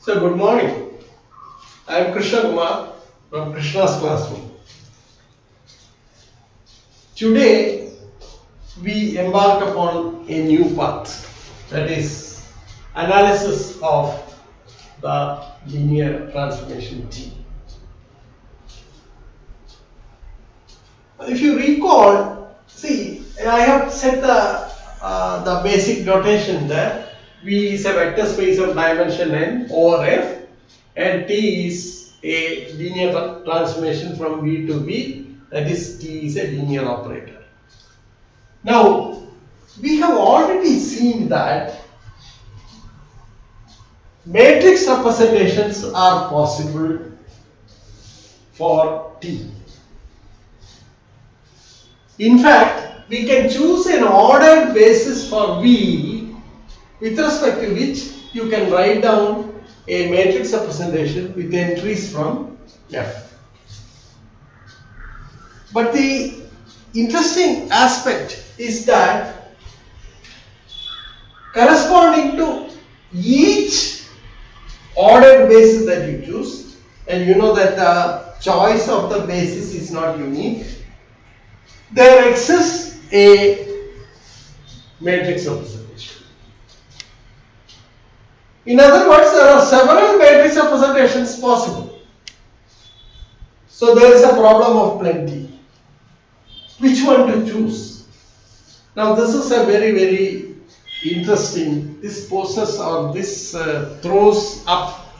So good morning. I am Krishna Kumar from Krishna's classroom. Today we embark upon a new path, that is analysis of the linear transformation T. If you recall, see, I have set the basic notation there. V is a vector space of dimension n over F, and T is a linear transformation from V to V, that is T is a linear operator. Now, we have already seen that matrix representations are possible for T. In fact, we can choose an ordered basis for V with respect to which you can write down a matrix representation with entries from F. But the interesting aspect is that corresponding to each ordered basis that you choose, and you know that the choice of the basis is not unique, there exists a matrix representation. In other words, there are several matrix representations possible. So there is a problem of plenty. Which one to choose? Now this is a very interesting, this poses or this throws up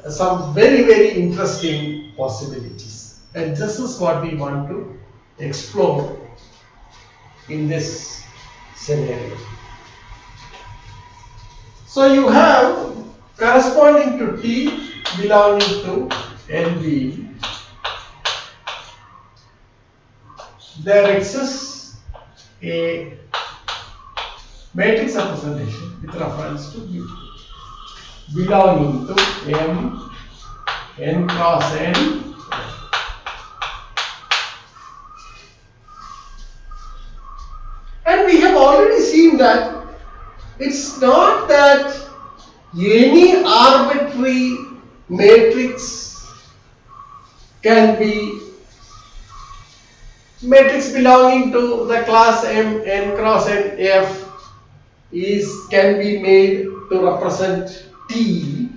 some very interesting possibilities. And this is what we want to explore in this scenario. So you have corresponding to T belonging to NB, there exists a matrix representation with reference to U belonging to M, N cross N, and we have already seen that it's not that any arbitrary matrix can be matrix belonging to the class M, N cross N, F can be made to represent T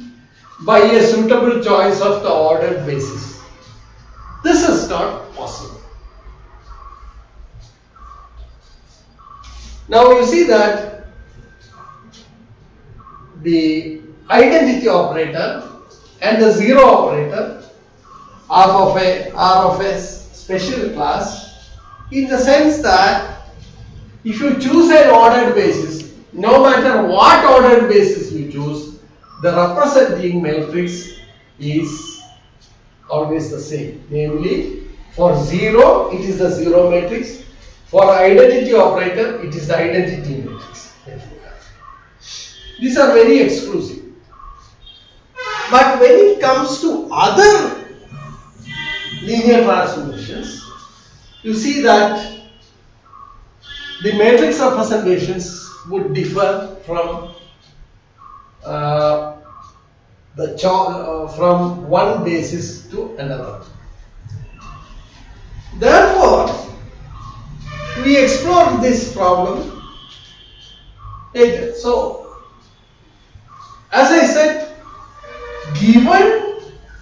by a suitable choice of the ordered basis. This is not possible. Now you see that the identity operator and the zero operator are of a special class, in the sense that if you choose an ordered basis, no matter what ordered basis you choose, the representing matrix is always the same. Namely, for 0 it is the 0 matrix, for identity operator it is the identity matrix. These are very exclusive. But when it comes to other linear transformations, you see that the matrix representations would differ from from one basis to another. Therefore, we explored this problem later. So, as I said, given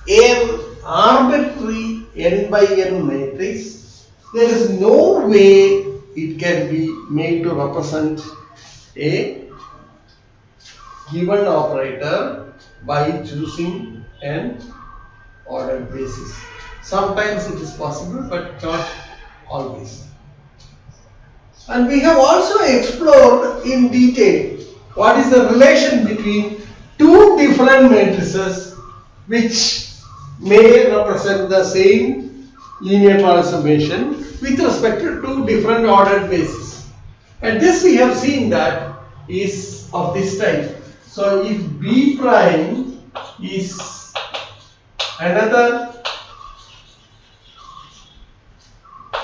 an arbitrary n by n matrix, there is no way it can be made to represent a given operator by choosing an ordered basis. Sometimes it is possible, but not always. And we have also explored in detail what is the relation between two different matrices which may represent the same linear transformation with respect to two different ordered bases. And this we have seen that is of this type. So if B prime is another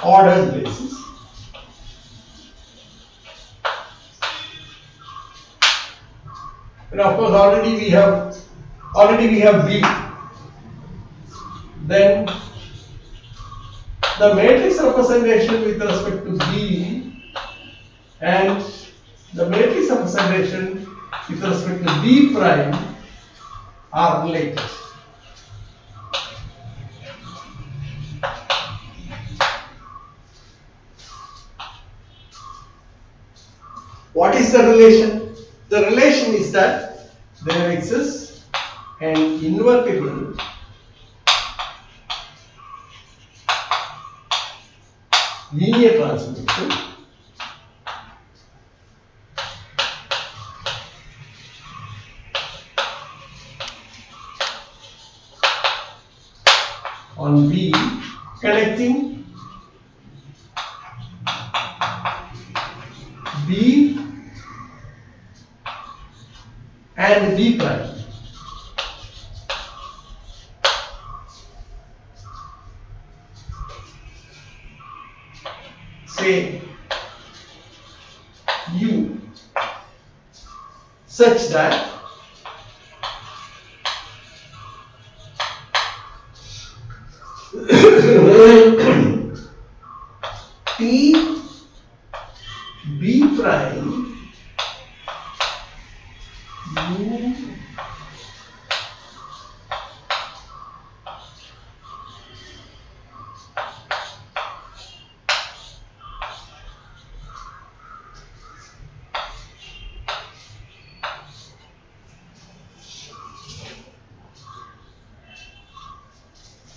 ordered basis, and of course already we have already we have B. Then the matrix representation with respect to B and the matrix representation with respect to B prime are related. What is the relation? The relation is that there exists an invertible linear transformation on B connecting B and B prime. Say U such that P B prime U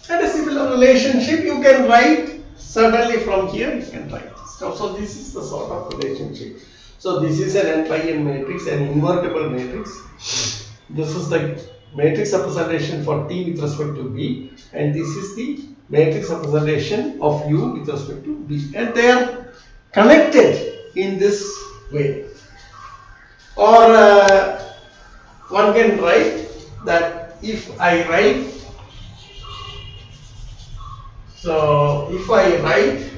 and a similar relationship you can write certainly from here you can write. So this is the sort of relationship. So this is an n-by-n matrix, an invertible matrix. This is the matrix representation for T with respect to B, and this is the matrix representation of U with respect to B, and they are connected in this way. Or one can write that if I write, so if I write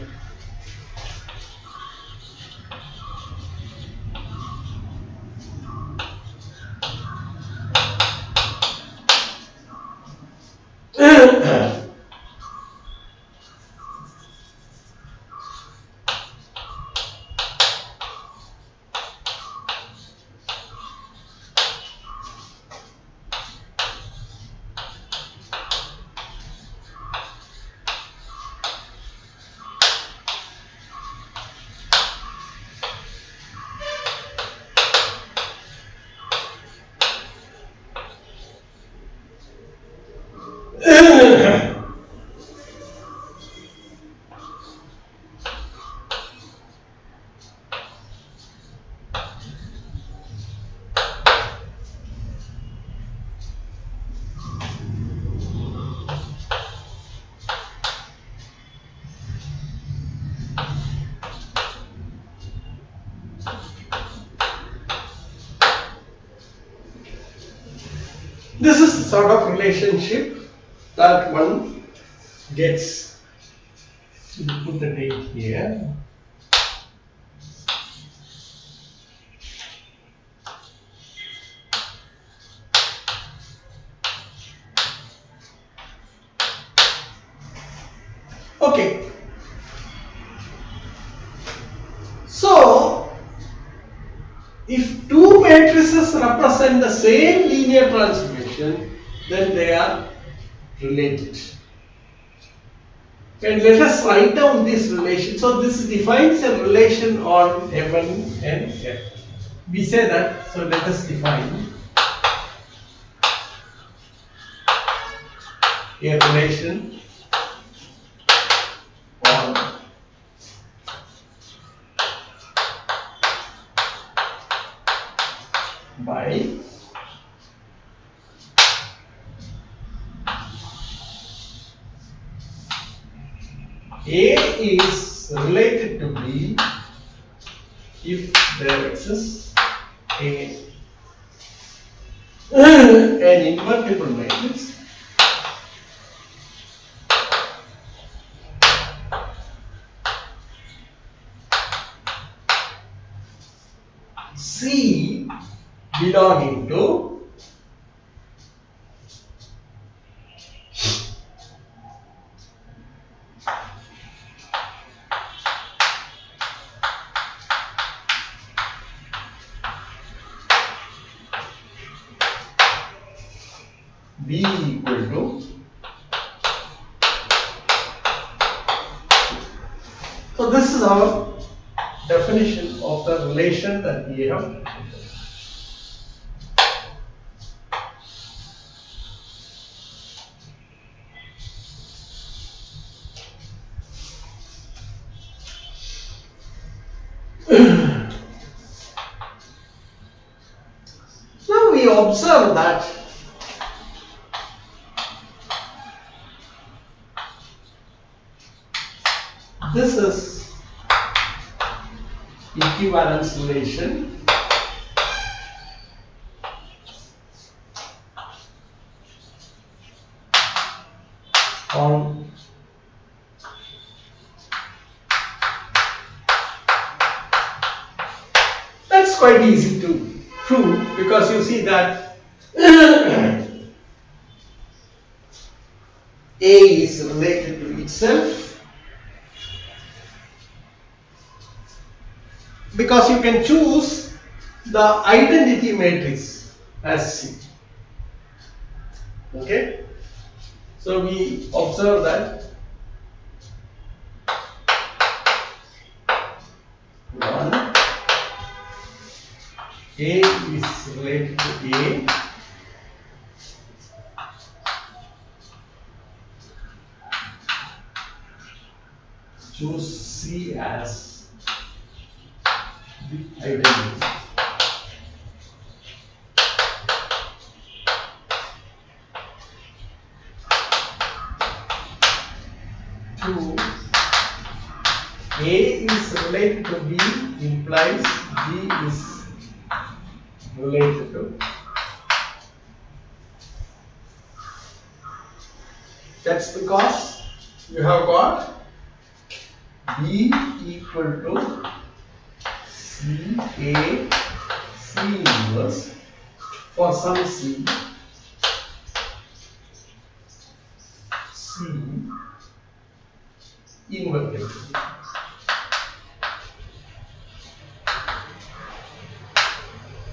this is the sort of relationship that one gets. So we put the date here. Okay. So if two matrices represent the same linear transformation, then they are related. And let us write down this relation. So this defines a relation on F1 and F. We say that, so let us define a relation on by A is related to B if there exists an invertible matrix C belonging to B equal to. So this is our definition of the relation that we have. Now we observe that this is equivalence relation on that's quite easy to prove, because you see that A is related to itself, because you can choose the identity matrix as C. Okay, so we observe that one, A is related to A, choose C as the identity. Two, A is related to B implies B is related to. That's because you have got B equal to C A C inverse for some C invertible.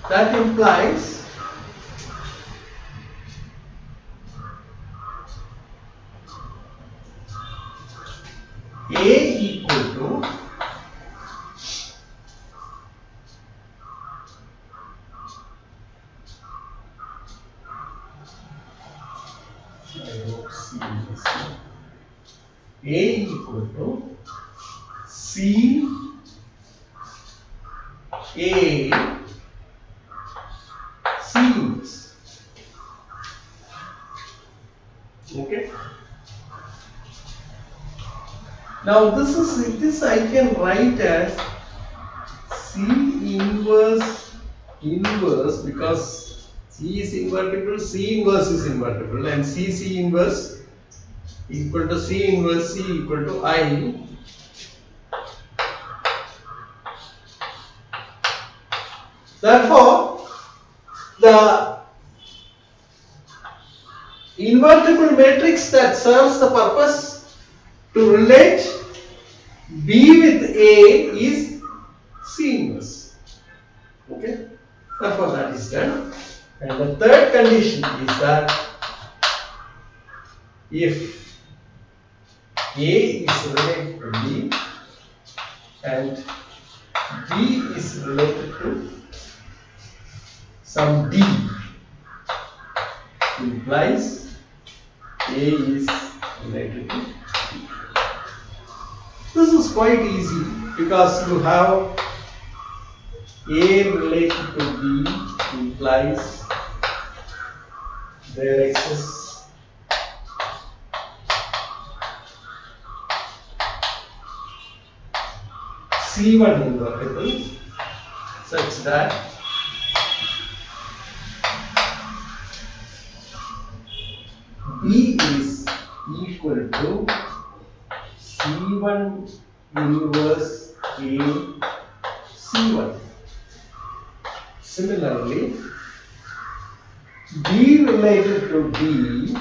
That implies A equal to A equal to C A C inverse. Okay. Now this I can write as C inverse because C is invertible, C inverse is invertible, and C inverse equal to C inverse C equal to I. Therefore, the invertible matrix that serves the purpose to relate B with A is C inverse. Okay, therefore that is done. And the third condition is that if A is related to B and B is related to some D, implies A is related to B. This is quite easy because you have A related to B implies there exists C1 invertible such that B is equal to C1 inverse A C1. Similarly, B related to D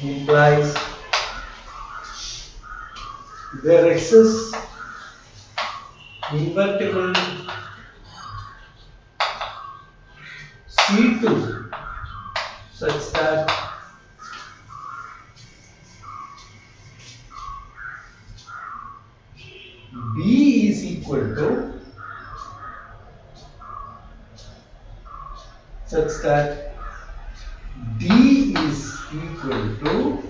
implies there exists invertible C2 such that B is equal to such that D is equal to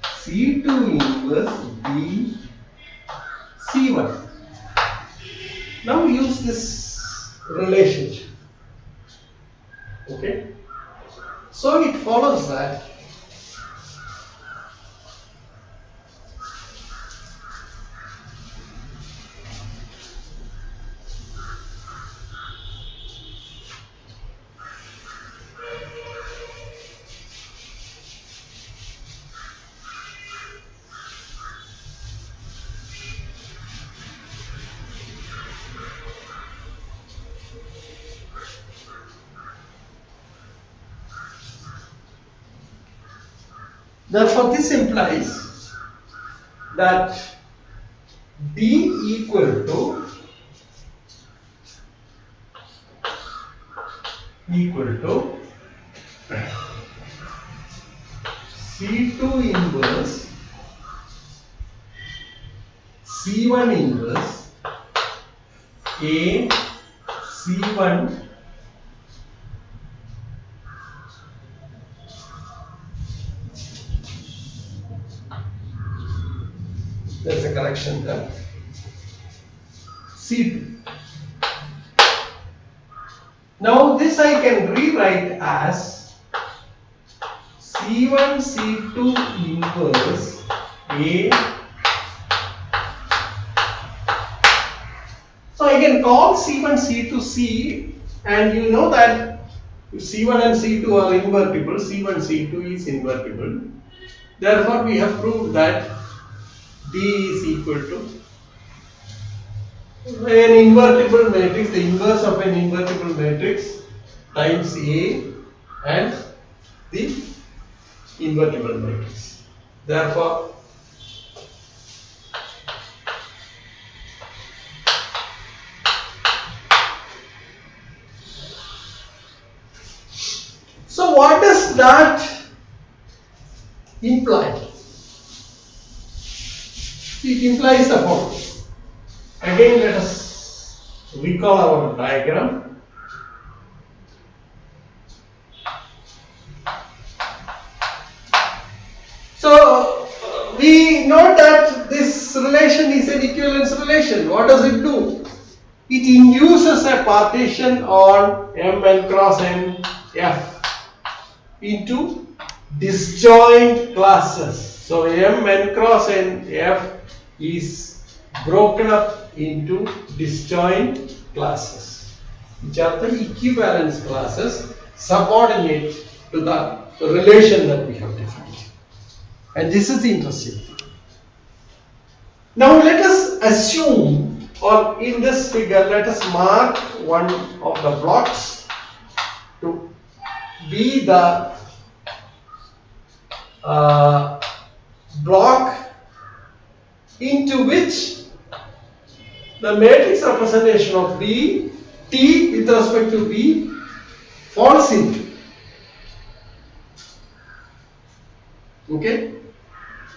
C2 inverse B C1. Now use this relationship. Okay. So it follows that therefore this implies that D equal to C2 inverse C1 inverse A C1 there's a correction there C2. Now this I can rewrite as C1 C2 inverse A. So I can call C1 C2 C, and you know that if C1 and C2 are invertible, C1 C2 is invertible. Therefore we have proved that D is equal to an invertible matrix, the inverse of an invertible matrix times A and the invertible matrix. Therefore, so what does that imply? It implies the following. Again, let us recall our diagram. So we know that this relation is an equivalence relation. What does it do? It induces a partition on M cross N F into disjoint classes. So M cross N F is broken up into disjoint classes, which are the equivalence classes subordinate to the relation that we have defined. And this is the interesting thing. Now let us assume, or in this figure, let us mark one of the blocks to be the block into which the matrix representation of B, T with respect to B, falls into. Okay?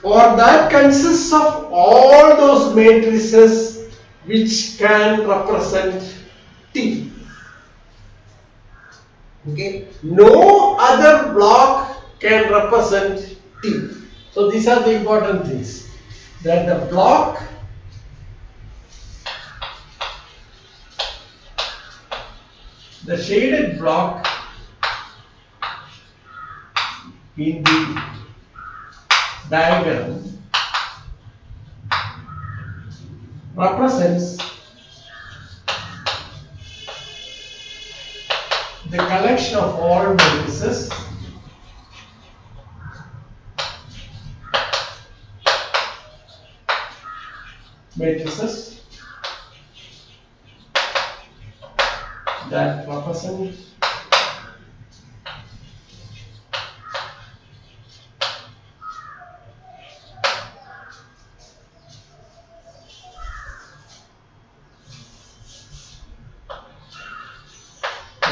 Or that consists of all those matrices which can represent T. Okay? No other block can represent T. So these are the important things. That the block the shaded block in the diagram represents the collection of all matrices that represent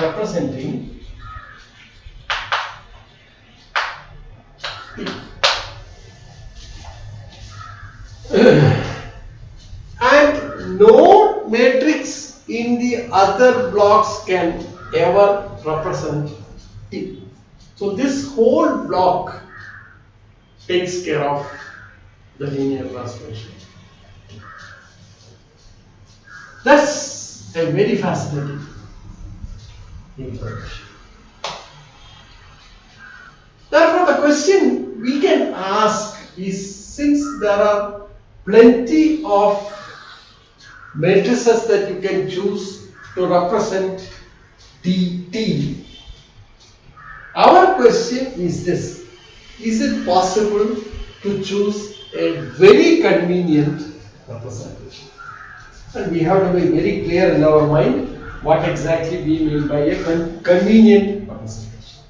representing other blocks can ever represent T. So this whole block takes care of the linear transformation. That's a very fascinating information. Therefore, the question we can ask is, since there are plenty of matrices that you can choose to represent T, our question is this: is it possible to choose a very convenient representation? And we have to be very clear in our mind what exactly we mean by a convenient representation.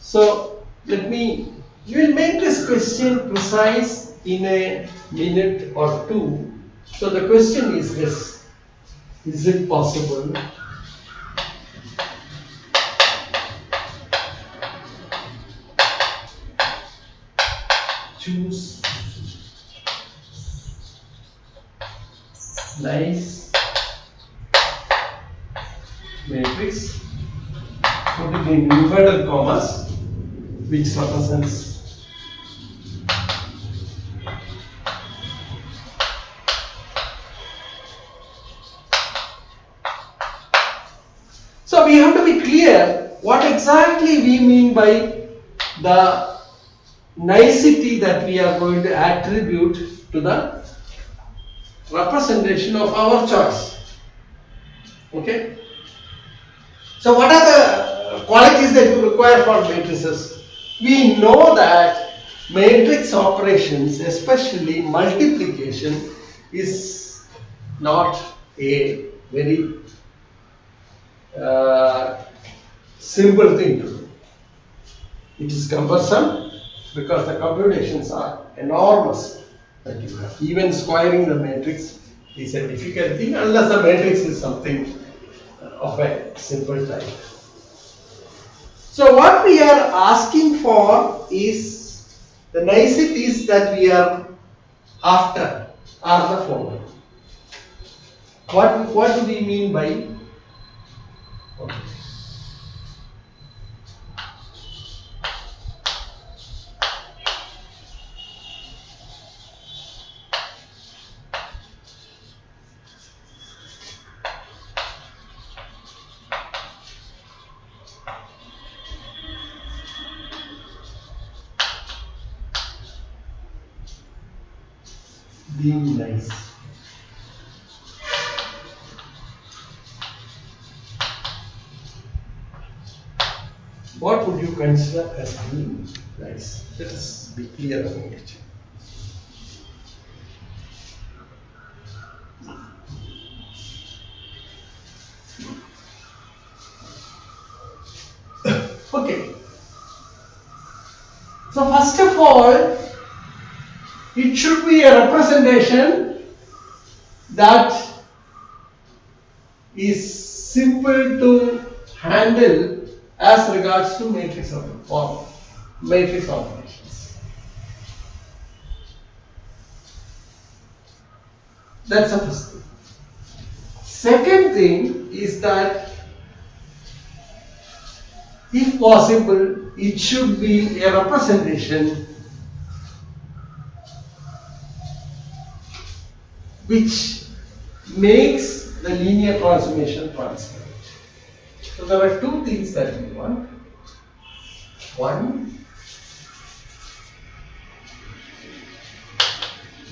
So we will make this question precise in a minute or two. So the question is this: is it possible choose nice matrix, put it in inverted commas, which represents so we have to be clear what exactly we mean by the nicety that we are going to attribute to the representation of our choice. Okay? So what are the qualities that you require for matrices? We know that matrix operations, especially multiplication, is not a very simple thing to do. It is cumbersome because the computations are enormous that you have. Even squaring the matrix is a difficult thing unless the matrix is something of a simple type. So what we are asking for is the niceties that we are after are the following. What do we mean by? Okay. Being nice. What would you consider as being nice? Let us be clear about it. Okay. So first of all, it should be a representation that is simple to handle as regards to matrix operations. That's the first thing. Second thing is that if possible, it should be a representation which makes the linear transformation transparent. So there are two things that we want. One,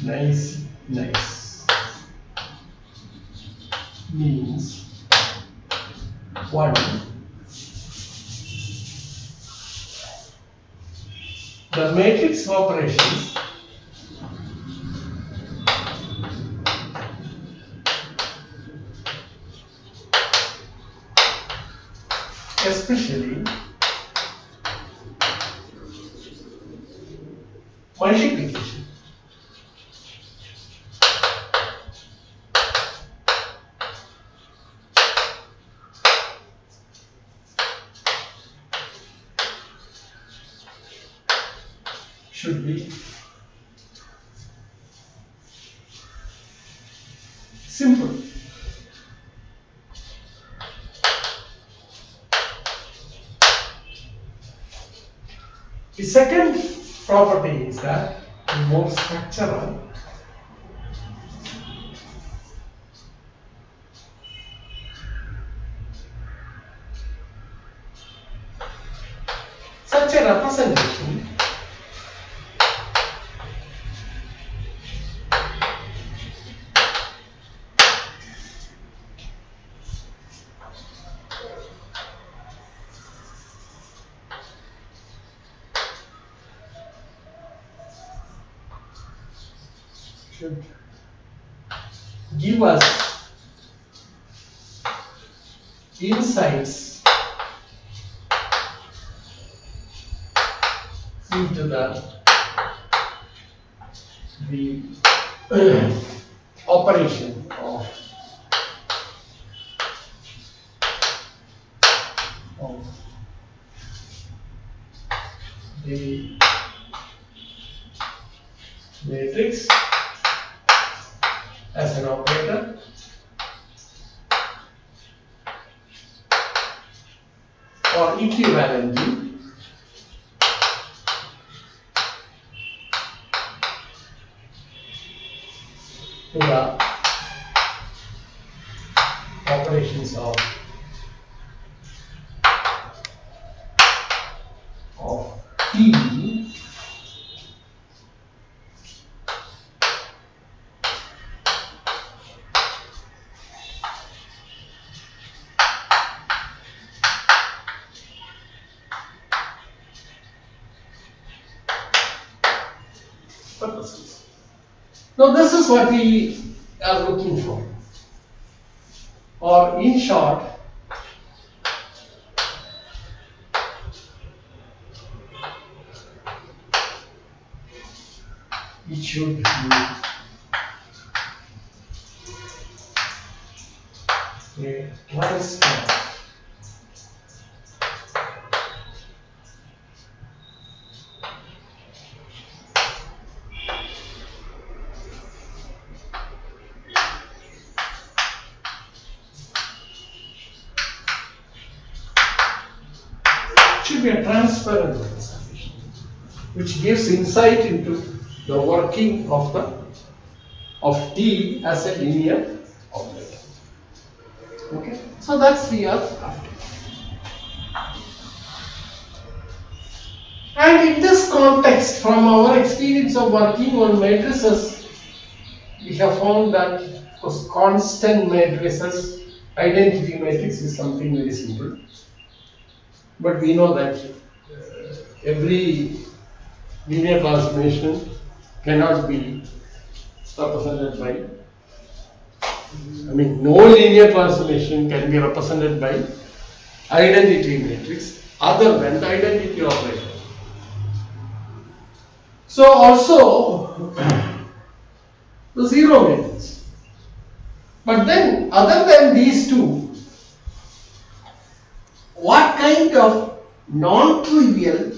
nice means one, the matrix operations especially multiplication should be simple. The second property is that more structural. Such a representation should give us insights into the operation of the matrix as an operator or equivalently to the operations of T purposes. Now this is what we are looking for, or in short, it should be a transfer should be a transparent representation which gives insight into the working of T as a linear operator. Okay, so that's we are after. And in this context, from our experience of working on matrices, we have found that those constant matrices, identity matrix is something very simple. But we know that every linear transformation cannot be represented by, no linear transformation can be represented by identity matrix other than the identity operator. So also the zero matrix. But then other than these two, what kind of non-trivial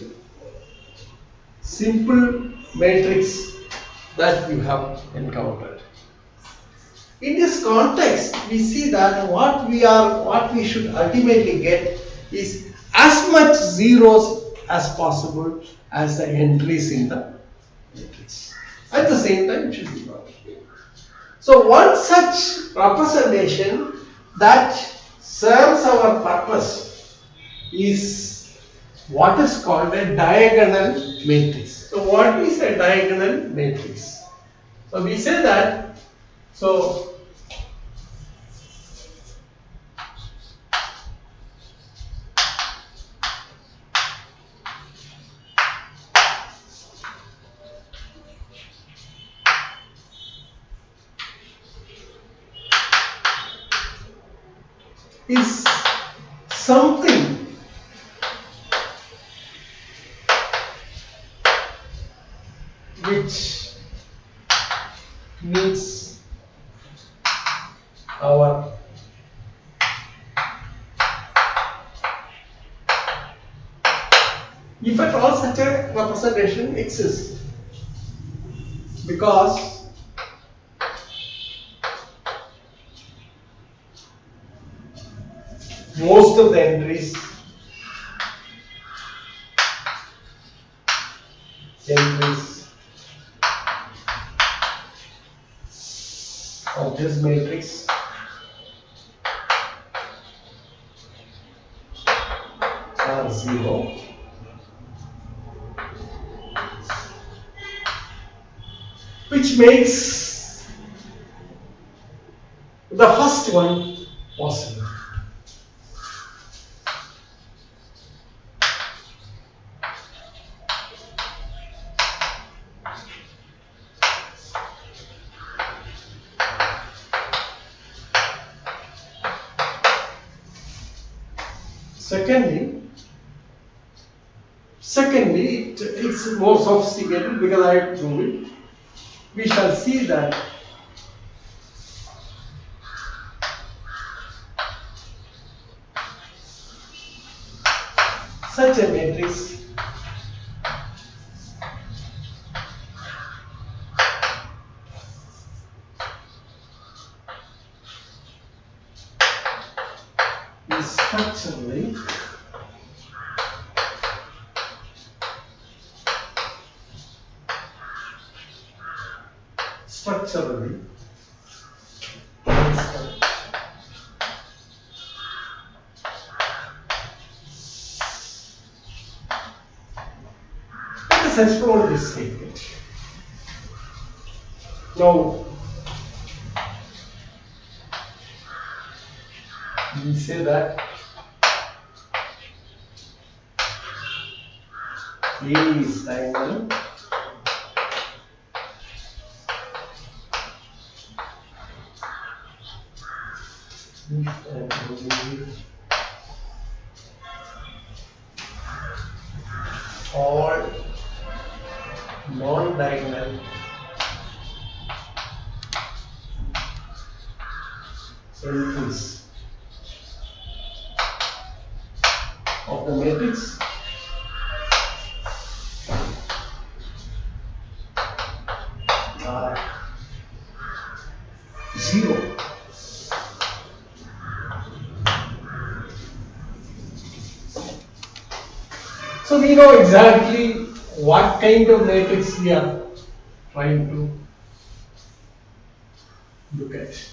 simple matrix that you have encountered? In this context, we see that what we should ultimately get is as much zeros as possible as the entries in the matrix. At the same time, it should be not. So one such representation that serves our purpose is what is called a diagonal matrix. So what is a diagonal matrix? So we say that, is something which meets our if at all such a representation exists, because most of the entries entries of this matrix are 0, which makes the first one possible. Secondly, it's more sophisticated because I have shown it. We shall see that such a matrix is structurally constant. Let us explore this statement. Now, we say that A is diagonal if and only all non-diagonal entries of the matrix are 0. So we know exactly what kind of matrix we are trying to look at.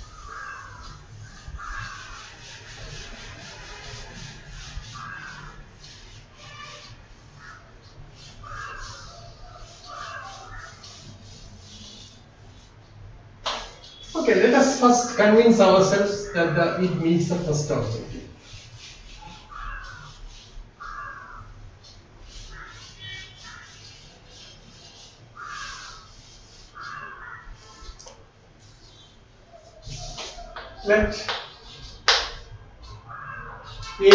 Okay, let us first convince ourselves that it meets the first objective. Let A be A.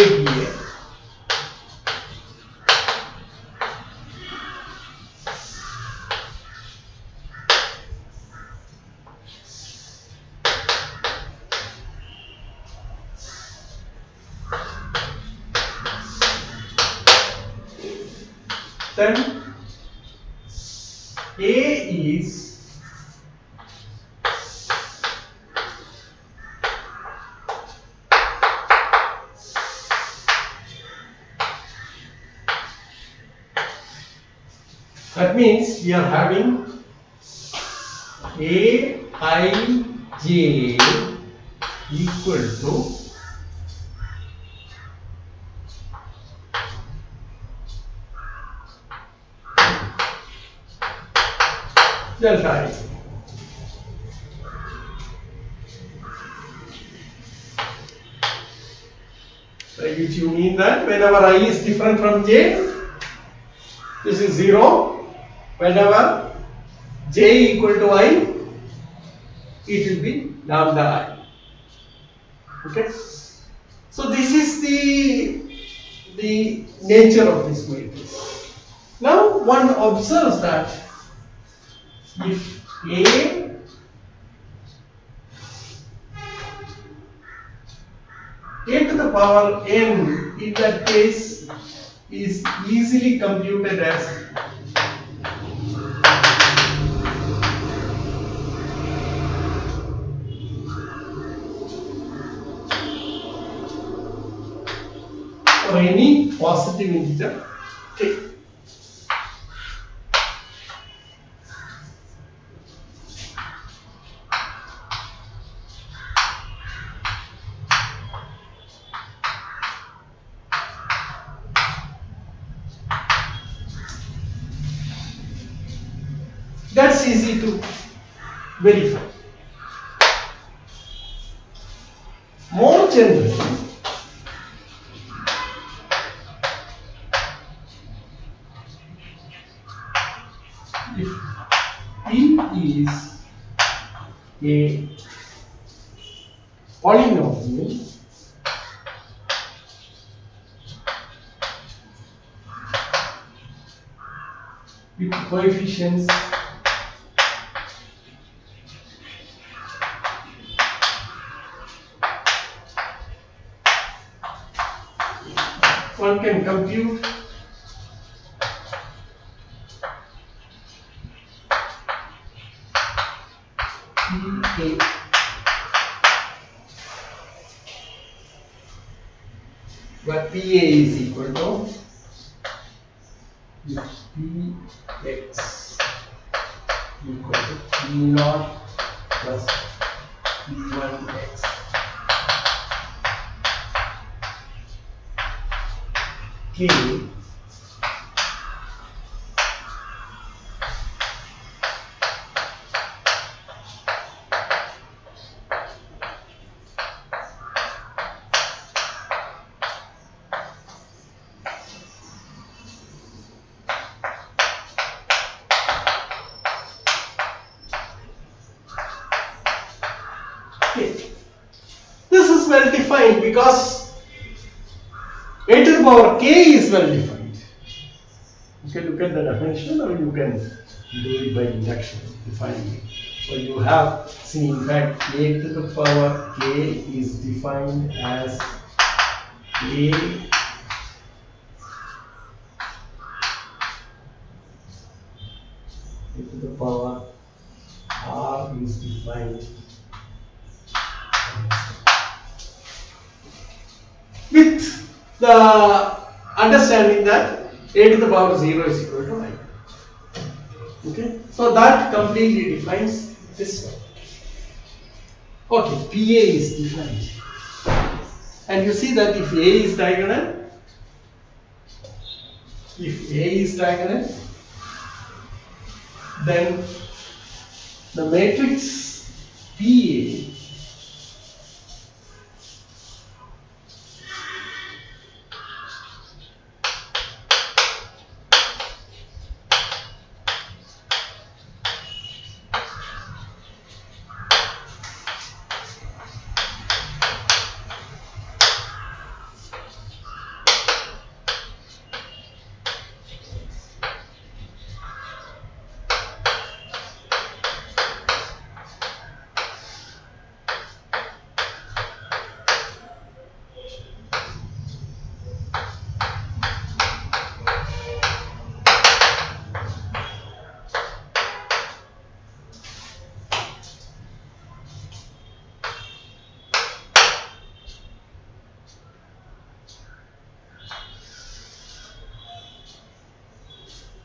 Then A is that means we are having Aij equal to delta I. By which you mean that whenever I is different from j, this is 0. Whenever j equal to I, it will be lambda I. Okay. So this is the nature of this matrix. Now one observes that if A to the power n in that case is easily computed as for any positive integer k. That's easy to verify. More generally, if P is a polynomial with coefficients one can compute PA where PA is equal to Px equal to P0 plus P1x. K This is well defined because a to the power k is well defined. You can look at the definition or you can do it by induction, defining it. So you have seen in fact a to the power k is defined as a to the power r is defined with the understanding that a to the power 0 is equal to I. Okay, so that completely defines this one. Okay, PA is defined, and you see that if A is diagonal, then the matrix PA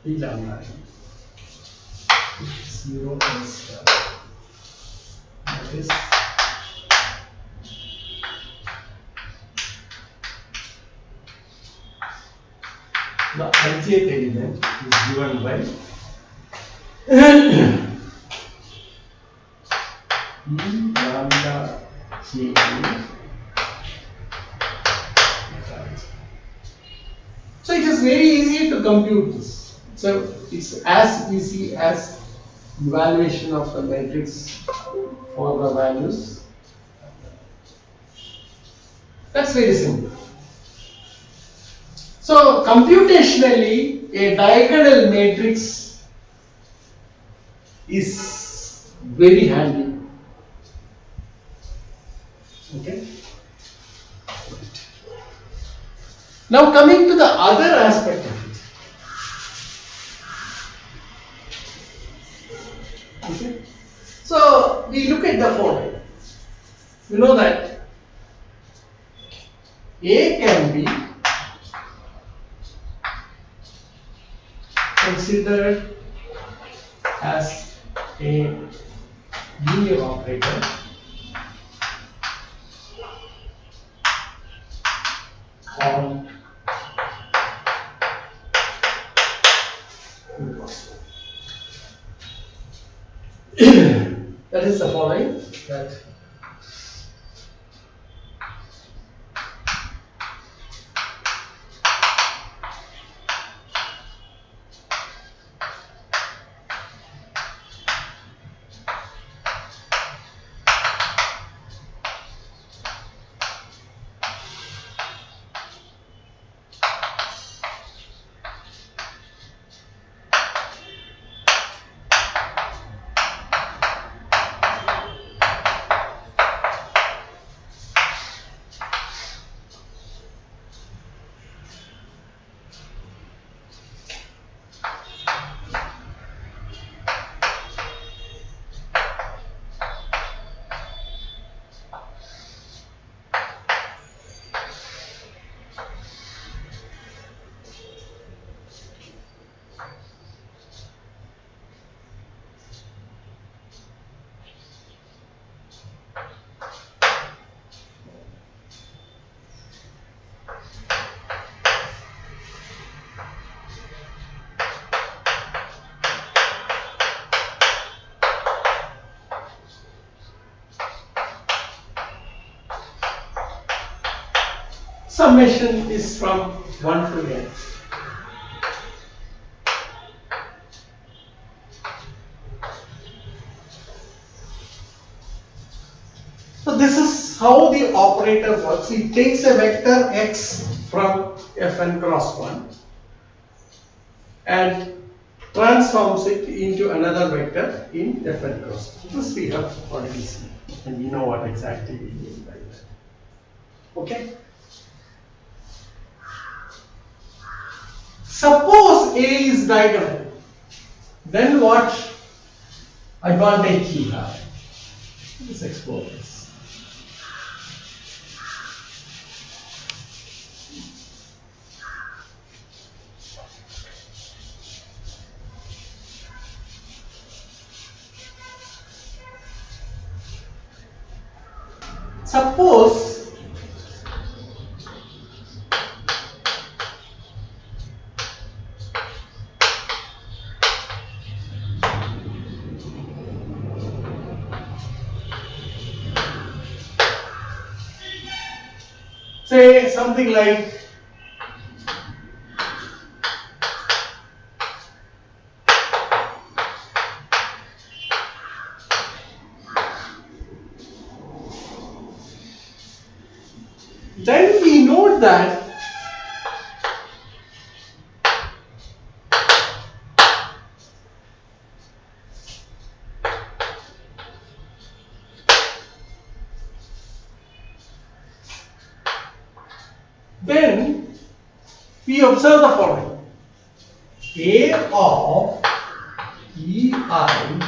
P lambda 0 and star, that is the ith element is given by P lambda K. So it is very easy to compute this. So it's as easy as evaluation of the matrix for the values. That's very simple. So computationally, a diagonal matrix is very handy. Okay. Now coming to the other aspect of it. Okay. So we look at the following. You know that A can be considered as a linear operator on That is the following, that summation is from 1 to n. So this is how the operator works. It takes a vector x from Fn cross 1 and transforms it into another vector in Fn cross 1. This we have already seen, and we know what exactly we mean by that. Okay. Suppose A is diagonal, then what advantage you have? Let's explore this. Suppose say something like then we note that then we observe the following. A of EI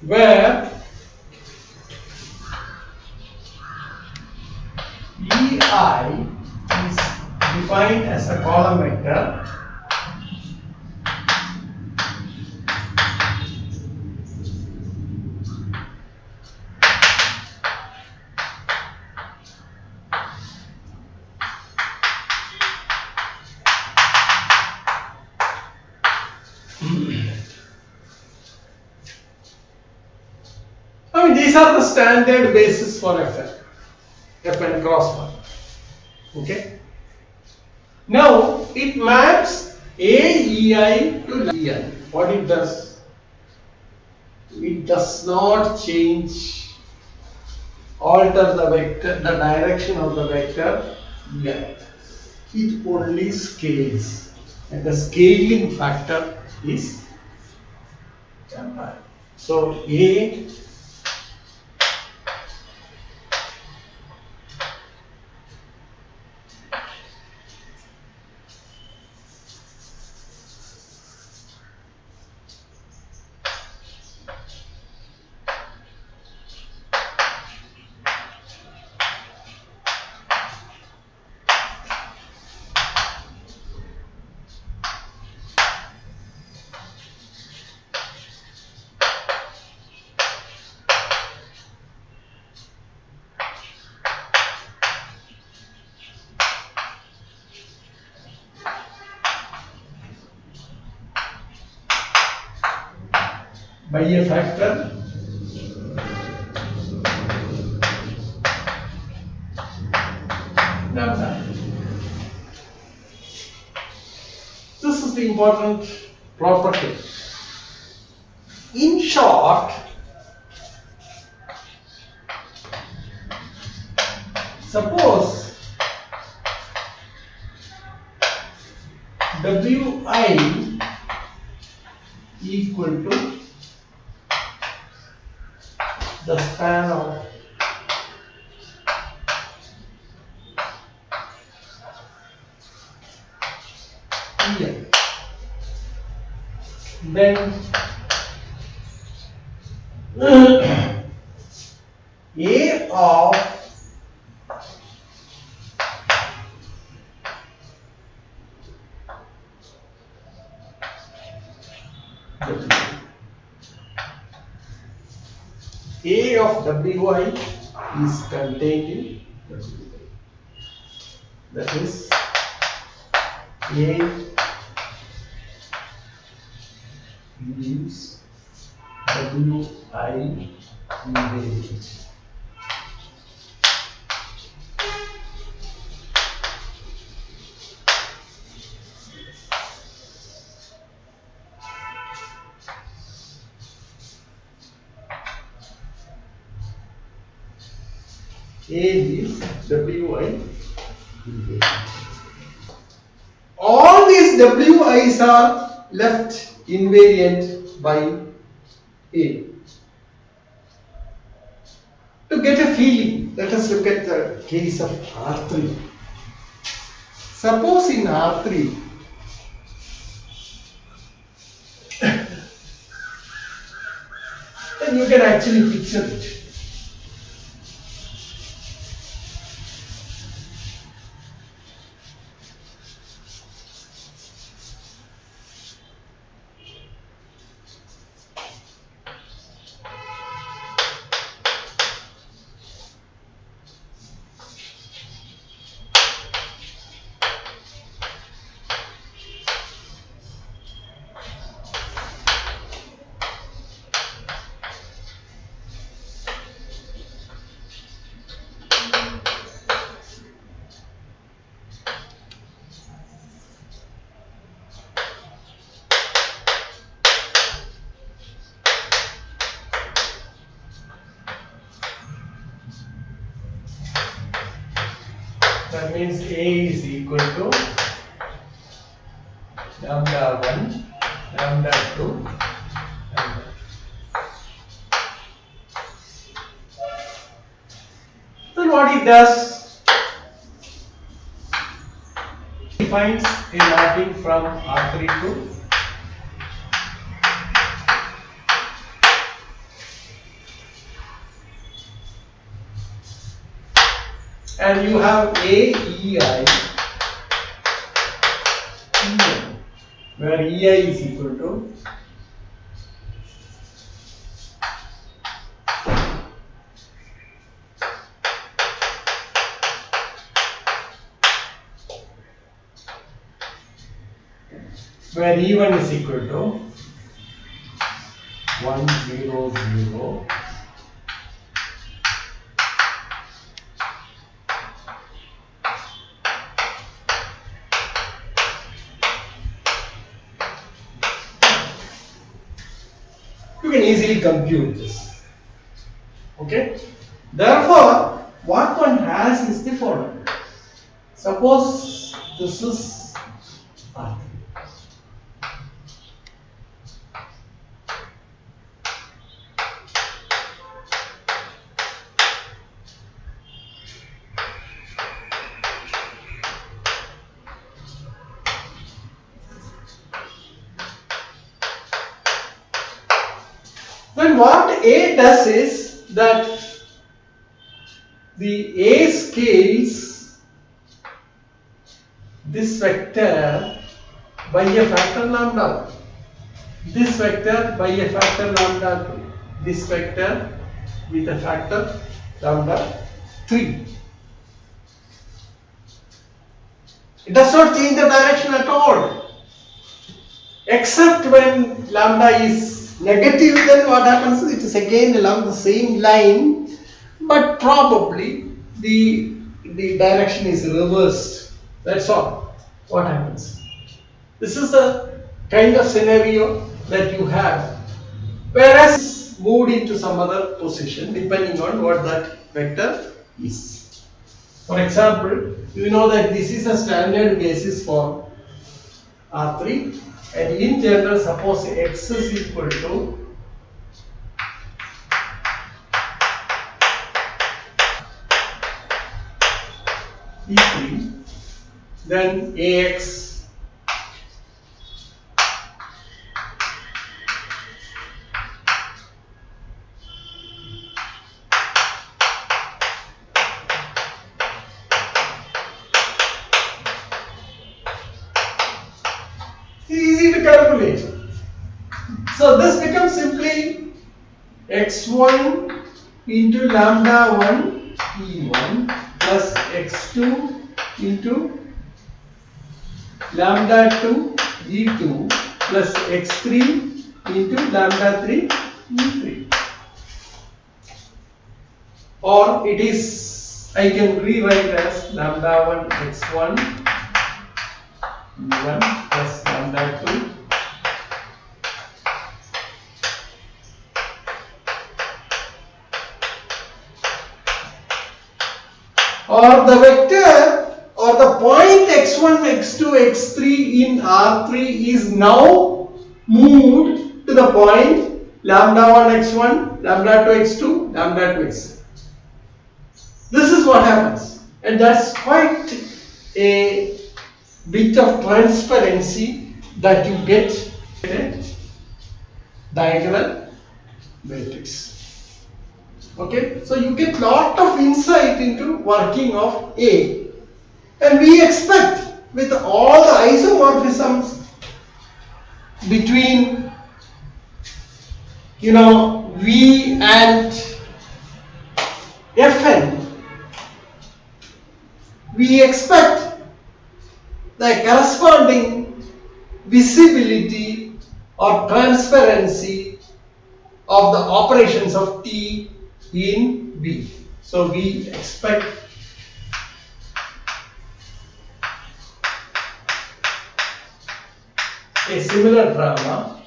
where EI is defined as a column vector these are the standard basis for Fn cross 1. Okay. Now it maps AEI to EI. What it does? It does not change, alter the vector, the direction of the vector EI. It only scales, and the scaling factor is gamma. So A by a factor lambda. This is the important property. In short, suppose Wi equal to the span of EI, then A of A of Wi is contained in Wi. That is A gives Wi invariant. A is Wi invariant. All these Wi's are left invariant by A. To get a feeling, let us look at the case of R3. Suppose in R3, then you can actually picture it. That means A is equal to lambda 1, lambda 2, lambda. Then what it does, it defines a mapping from R3 to and you have A, E, I, where EI is equal to where E1 is equal to 1, 0, 0. You can easily compute this. Okay? Therefore, what one has is the following. Suppose this is R3. Then what A does is that the A scales this vector by a factor lambda, this vector by a factor lambda 2, this vector with a factor lambda 3. It does not change the direction at all, except when lambda is negative, then what happens is it is again along the same line, but probably the direction is reversed. That's all what happens. This is the kind of scenario that you have, whereas it's moved into some other position depending on what that vector is. For example, you know that this is a standard basis for R3, and in general, suppose x is equal to E3, then AX easy to calculate. So this becomes simply x1 into lambda 1 E1 plus x2 into lambda 2 E2 plus x3 into lambda 3 E3. Or it is, I can rewrite as lambda 1 x1 E1 plus lambda 2 or the vector or the point x1, x2, x3 in R3 is now moved to the point lambda 1 x1, lambda 2 x2, lambda 2 x3. This is what happens, and that's quite a bit of transparency that you get in a diagonal matrix. Okay, so you get lot of insight into working of A, and we expect with all the isomorphisms between V and Fn, we expect the corresponding visibility or transparency of the operations of T in B. So we expect a similar drama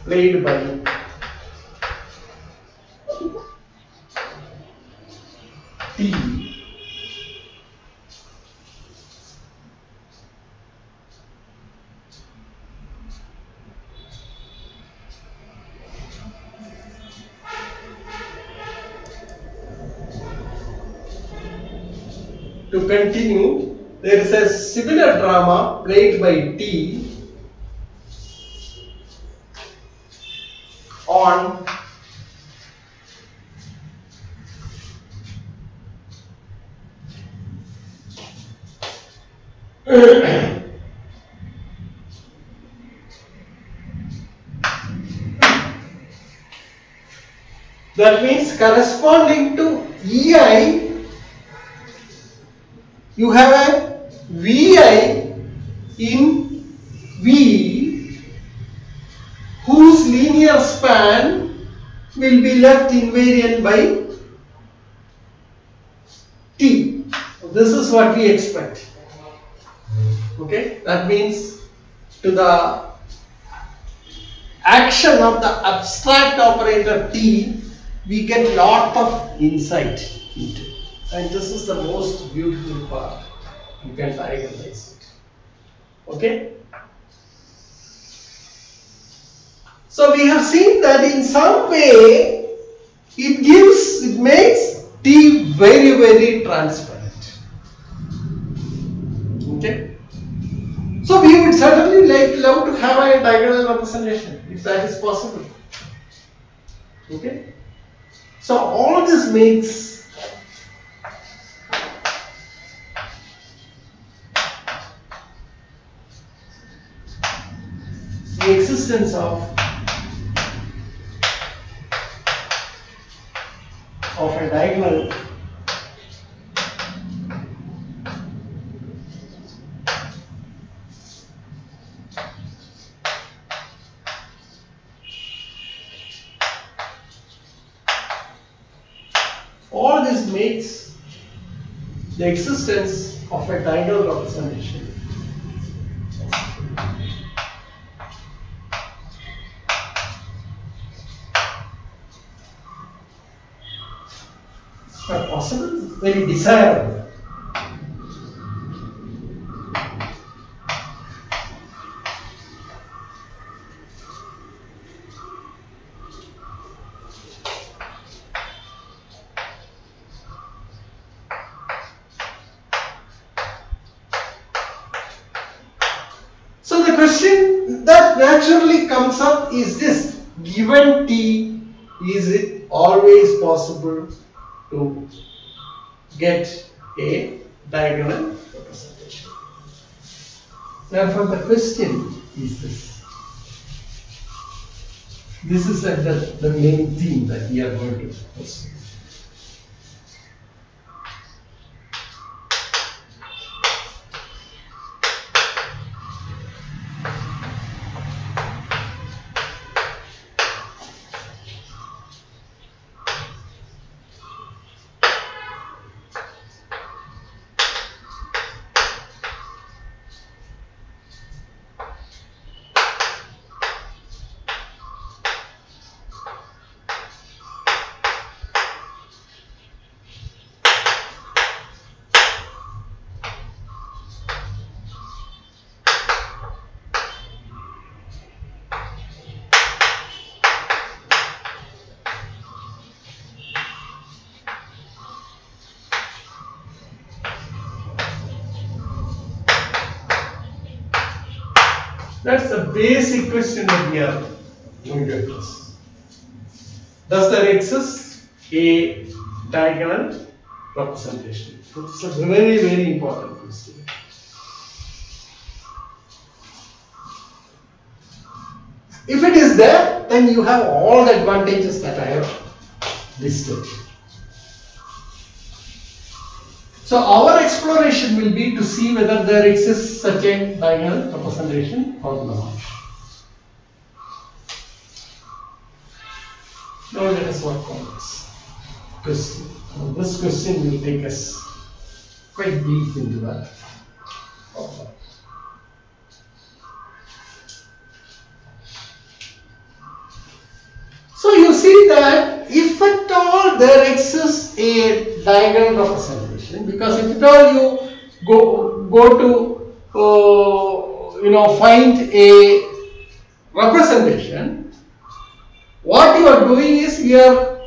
played by T to continue. There is a similar drama played by T on that means corresponding to EI, you have a VI in V whose linear span will be left invariant by T. This is what we expect. Okay, that means to the action of the abstract operator T, we get lot of insight into. And this is the most beautiful part. You can diagonalize it. Okay? So we have seen that in some way it makes T very, very transparent. Okay? So we would certainly love to have a diagonal representation if that is possible. Okay? So all this makes the existence of a diagonal all this makes the existence of a diagonal representation. Not possible, very desirable. So the question that naturally comes up is this: given T, is it always possible to get a diagonal representation? Therefore, the question is this. This is the main theme that we are going to pursue. That's the basic question that we are going to address. Does there exist a diagonal representation? It's a very, very important question. If it is there, then you have all the advantages that I have listed. So our exploration will be to see whether there exists such a diagonal representation or not. Now let us work on this question. This question will take us quite deep into that problem. So you see that if at all there exists a diagonal representation, because if at all you go to find a representation, what you are doing is you are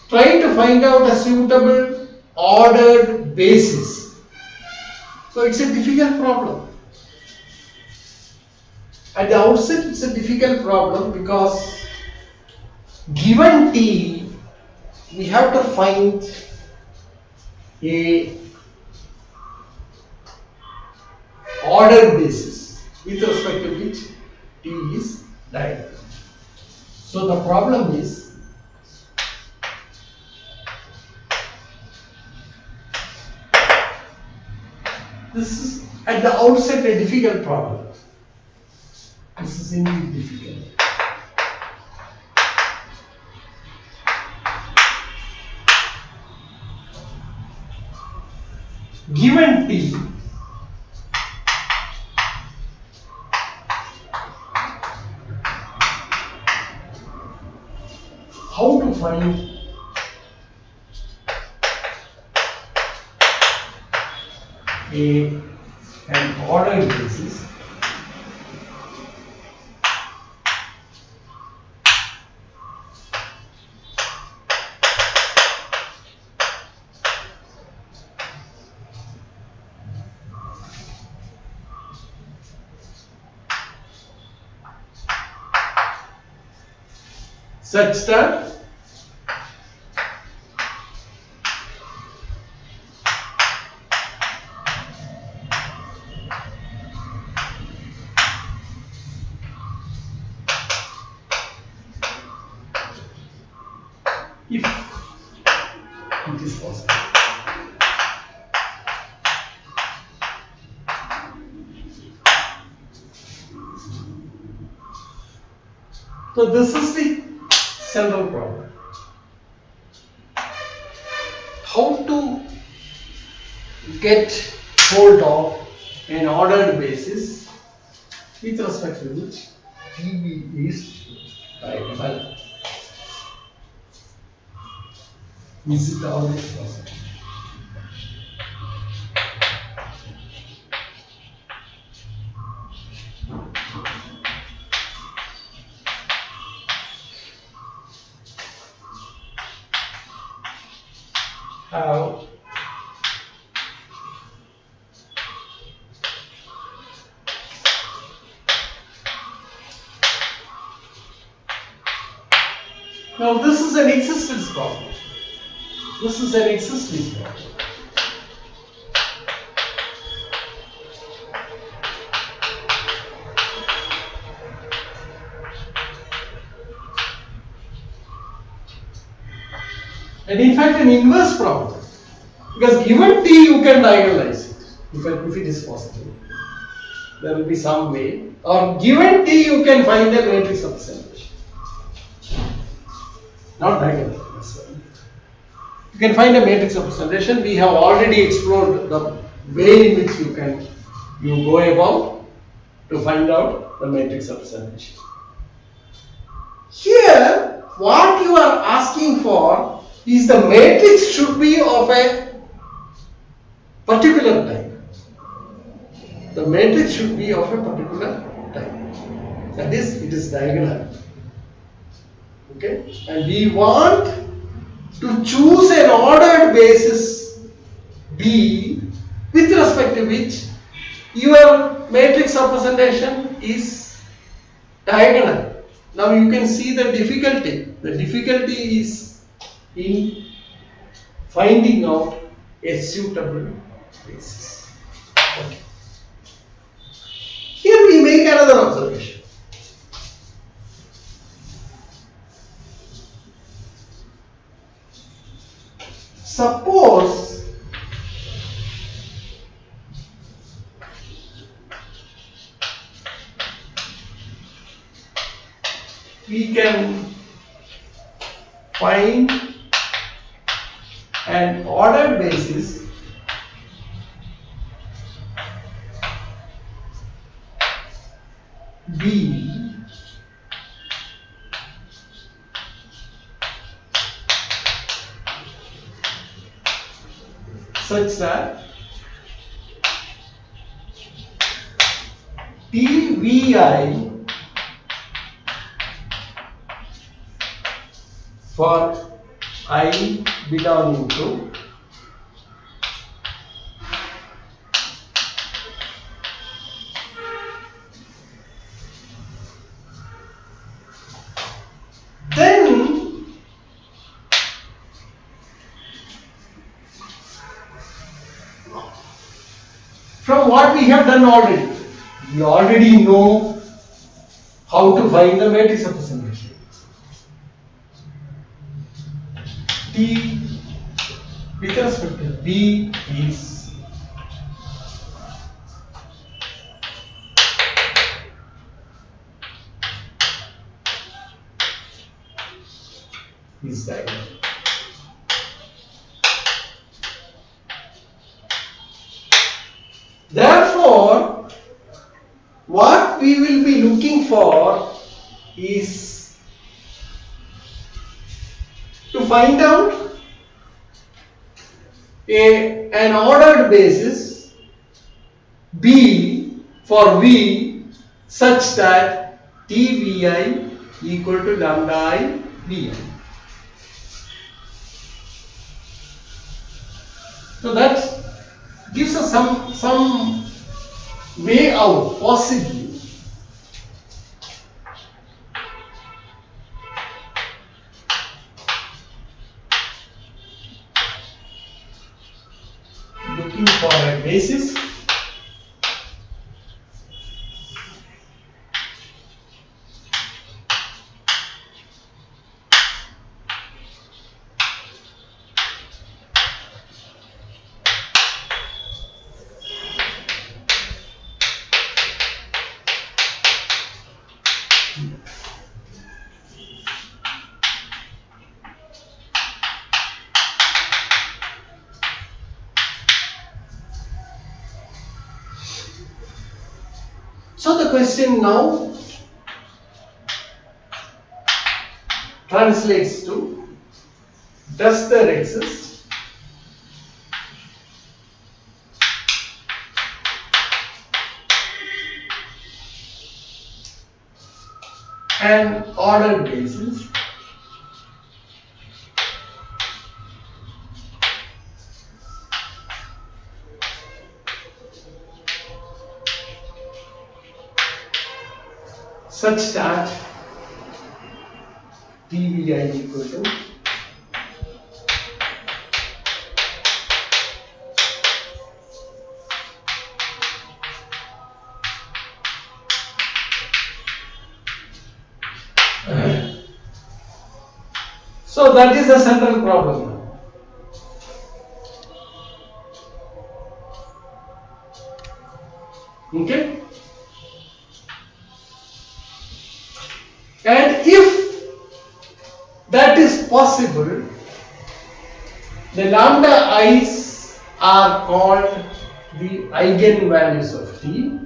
trying to find out a suitable ordered basis. So it's a difficult problem. At the outset, it's a difficult problem because given T, we have to find a ordered basis with respect to which T is diagonal. So the problem is this is at the outset a difficult problem. This is indeed difficult. Given T, how to find an ordered basis such that if it is possible. So this is the central problem. to get hold of an ordered basis with respect to which TV is diagonal. Is it always possible? How? Now this is an existence problem. This is an existing problem. And in fact an inverse problem. Because given T you can diagonalize it if it is possible. There will be some way. Or given T you can find a matrix representation. Not diagonal. You can find a matrix representation. We have already explored the way in which you go about to find out the matrix representation. Here, what you are asking for is the matrix should be of a particular type. The matrix should be of a particular type. That is, it is diagonal. Okay, and we want to choose an ordered basis B with respect to which your matrix representation is diagonal. Now you can see the difficulty. The difficulty is in finding out a suitable basis. Okay. Here we make another observation. Suppose we can find an ordered basis B such that TVI for I belonging to then from what we have done already, we already know how to find the matrix representation. T with respect to B is diagonal. Therefore, what we will be looking for is to find out an ordered basis B for V such that TVI equal to lambda I Vi. So that gives us some way out, possibly. Looking for a basis question now translates to, does there exist an ordered basis such that TVI equal to so that is the central problem. Okay? And if that is possible, the lambda i's are called the eigenvalues of T,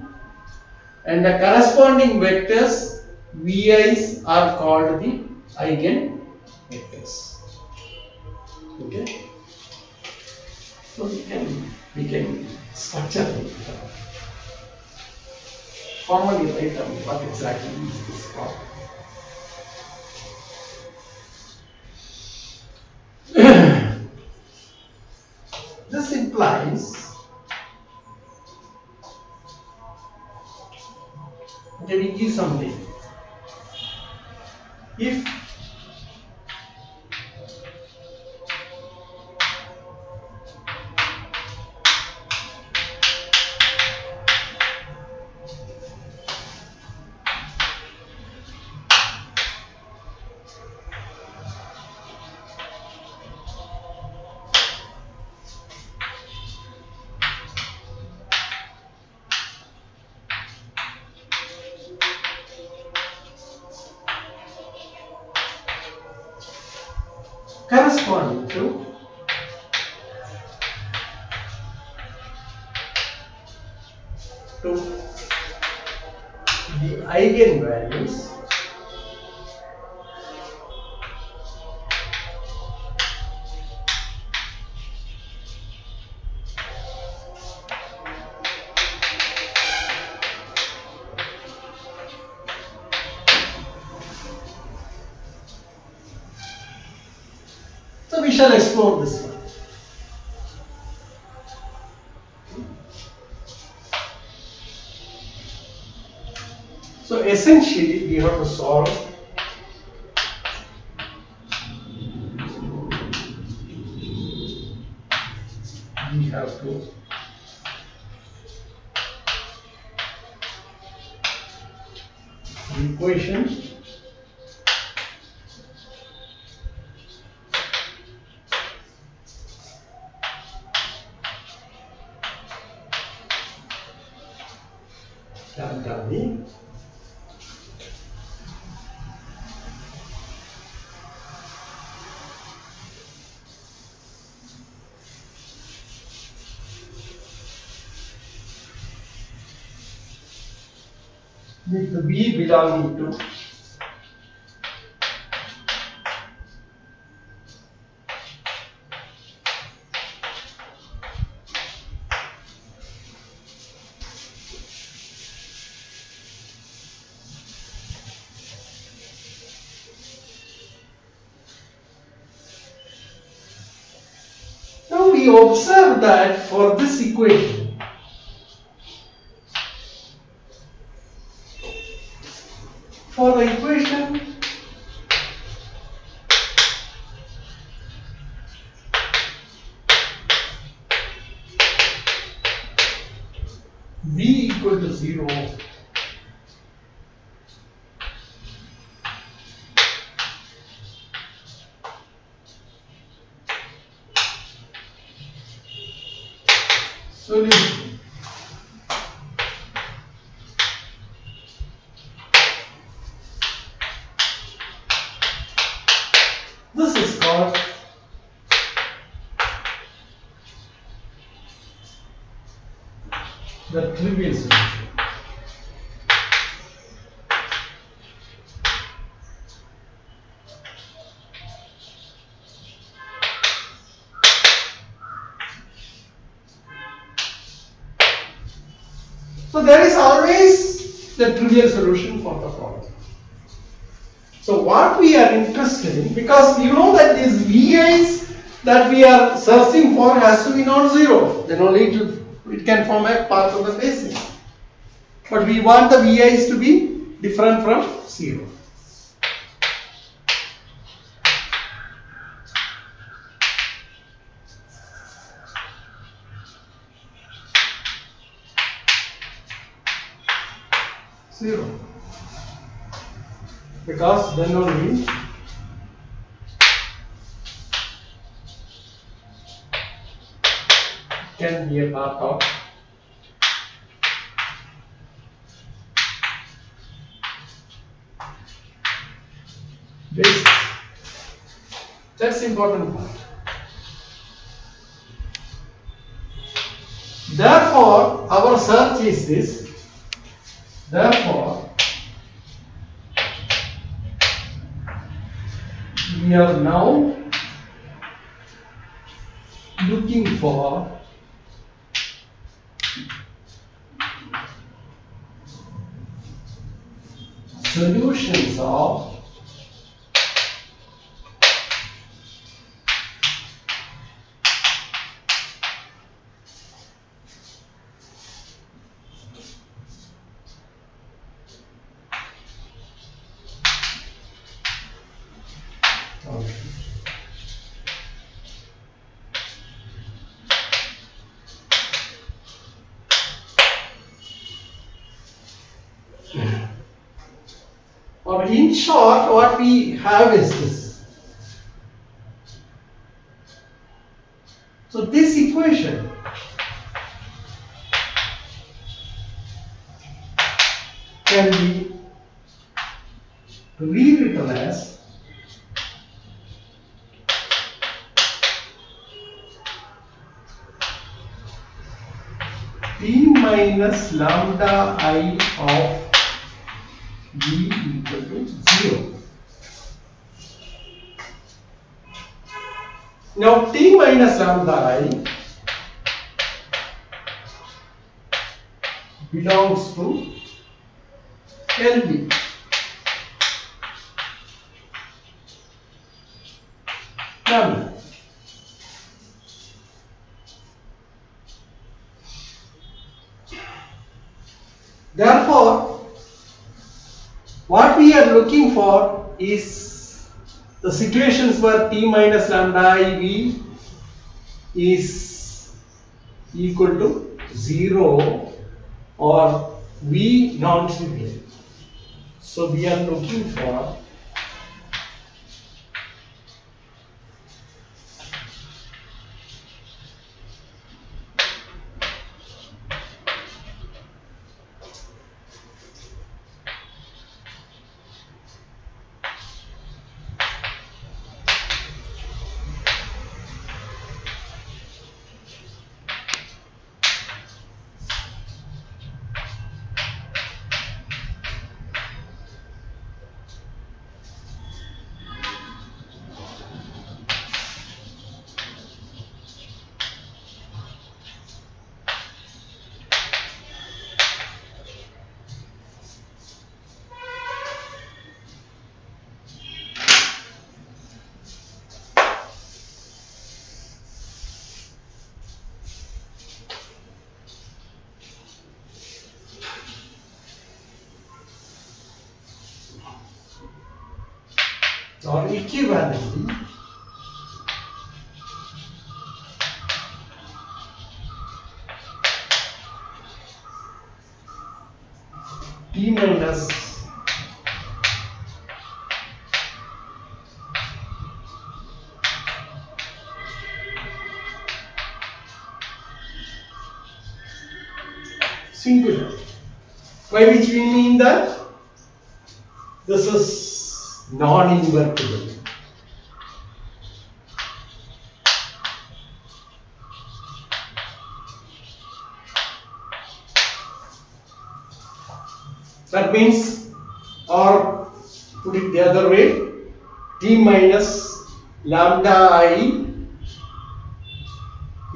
and the corresponding vectors vi's are called the eigenvectors. Okay? So we can structure it. Formally write down what exactly is this problem. This implies, okay, we give something. If corresponding to the eigenvalues so we shall explore this one. So essentially we have to solve the equation lambda v with the v belonging to now we observe that for this equation for the equation v equal to 0, solution this is called the trivial solution. So there is always the trivial solution for the problem. So what we are interested in, because you know that these VI's that we are searching for has to be non-zero, then only it can form a part of the basis. But we want the VI's to be different from 0. Because then only can be a part of basis. That's the important part. Therefore, our search is this. Therefore, we are now looking for solutions of or in short, what we have is this. So this equation can be rewritten as T minus lambda I of V equal to 0. Now T minus lambda I belongs to LB. Lambda. Therefore, what we are looking for is the situations where T minus lambda I V is equal to 0 or V non-trivial. So we are looking for or equivalently T minus singular, by which we mean that this is non-invertible. That means, or put it the other way, T minus lambda I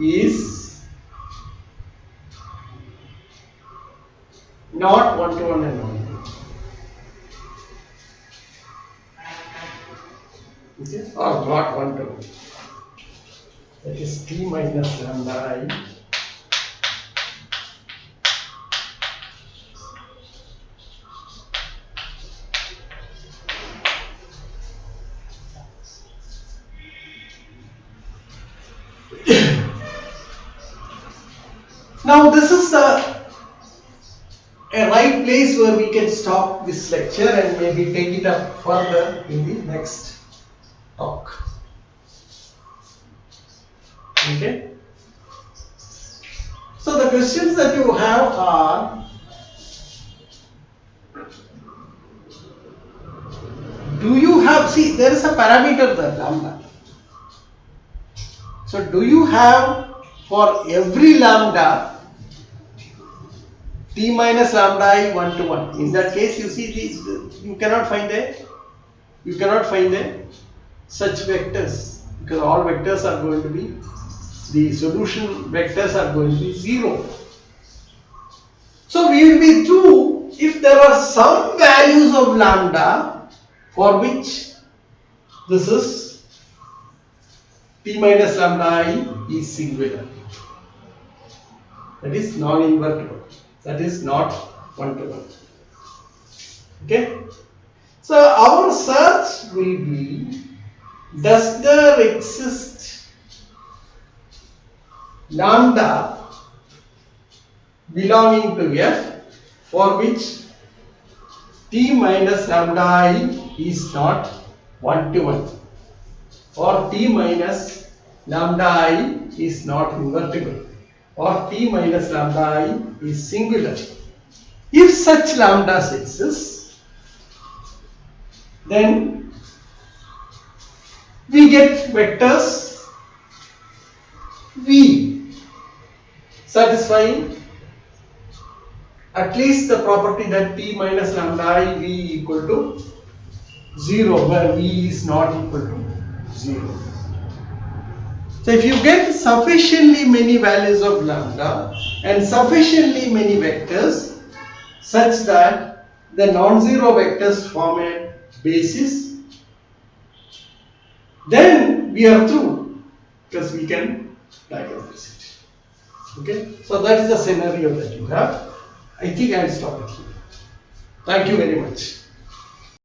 is not 1 to 1 and 1 to 1. Okay? Or not 1 to 1. That is t minus lambda I. Now this is a right place where we can stop this lecture and maybe take it up further in the next talk. Okay. So the questions that you have are: do you have, see, there is a parameter there, lambda. So do you have for every lambda t minus lambda I 1 to 1? In that case, you see, you cannot find such vectors, because all vectors are going to be, the solution vectors are going to be 0. So we will be true if there are some values of lambda for which this is t minus lambda I is singular. That is non-invertible. That is not 1 to 1. Okay. So our search will be: does there exist lambda belonging to F for which t minus lambda I is not 1 to 1, or t minus lambda I is not invertible, or t minus lambda I is singular. If such lambdas exist, then we get vectors V satisfying at least the property that t minus lambda I V equal to 0, where V is not equal to 0. So if you get sufficiently many values of lambda and sufficiently many vectors such that the non-zero vectors form a basis, then we are through, because we can diagonalize it. Okay, so that is the scenario that you have. I think I will stop it here. Thank you very much.